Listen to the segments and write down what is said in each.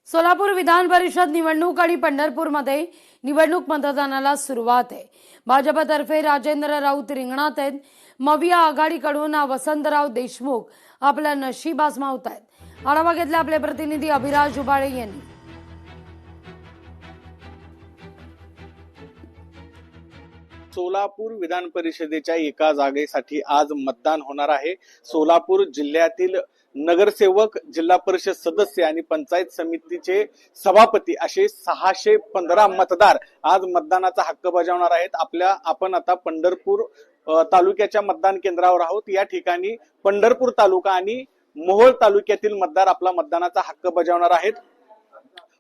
सोलापूर विधान परिषद निवडणूक आणि पंढरपूरमध्ये निवडणूक मतदानाला सुरुवात आहे। भाजपतर्फे राजेंद्र राऊत रिंगणात आहेत। मविया आघाडीकडून वसंतराव देशमुख आपला नशीब आजमावत आहेत। आढावा घेतला आपले प्रतिनिधी अभिराज उबाळे यांनी। सोलापूर विधान परिषदेच्या एका जागेसाठी आज मतदान होणार आहे। सोलापूर जिल्ह्यातील नगरसेवक, जिल्हा परिषद सदस्य आणि पंचायत समितीचे सभापती असे 615 मतदार आज मतदानाचा हक्क बजावणार आहेत। आपण आता पंढरपूर तालुक्याच्या मतदान केंद्रावर आहोत। या ठिकाणी पंढरपूर तालुका आणि मोहोळ तालुक्यातील मतदार आपला मतदानाचा हक्क बजावणार आहेत।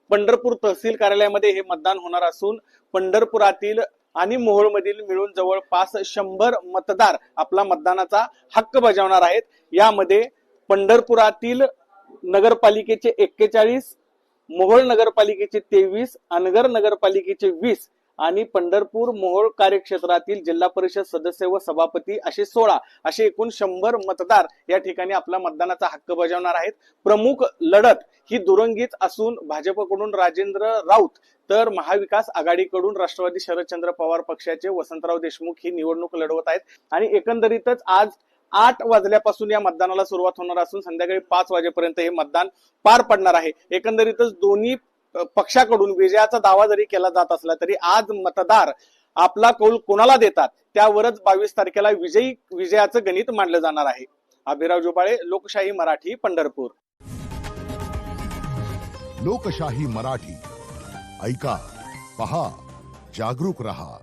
पंढरपूर तहसील कार्यालयामध्ये हे मतदान होणार असून पंढरपुरातील आणि मोहोळ मधील मिळून जवळपास 100 मतदार आपला मतदानाचा हक्क बजावणार आहेत। यामध्ये पंढरपुरातील नगरपालिकेचे 41, मोहोळ नगरपालिकेचे 23, अनगर नगरपालिकेचे 20 आणि पंढरपूर मोहोळ कार्यक्षेत्रातील जिल्हा परिषद सदस्य व सभापती असे 16 असे एकूण 100 मतदार या ठिकाणी आपला मतदानाचा हक्क बजावणार आहेत। प्रमुख लढत ही दुरंगीच असून भाजपकडून राजेंद्र राऊत तर महाविकास आघाडीकडून राष्ट्रवादी शरदचंद्र पवार पक्षाचे वसंतराव देशमुख ही निवडणूक लढवत आहेत। आणि एकंदरीतच आज 8 वाजल्यापासून या मतदानाला सुरुवात होणार असून संध्याकाळी 5 वाजेपर्यंत हे मतदान पार पडणार आहे। एकंदरीतच दोन्ही पक्षाकडून विजयाचा दावा जरी केला जात असला तरी आज मतदार आपला कौल कोणाला देतात त्यावरच 22 तारखेला विजयाचं गणित मांडलं जाणार आहे। अभिराव जोबाळे, लोकशाही मराठी, पंढरपूर। लोकशाही मराठी ऐका, पहा, जागरूक रहा।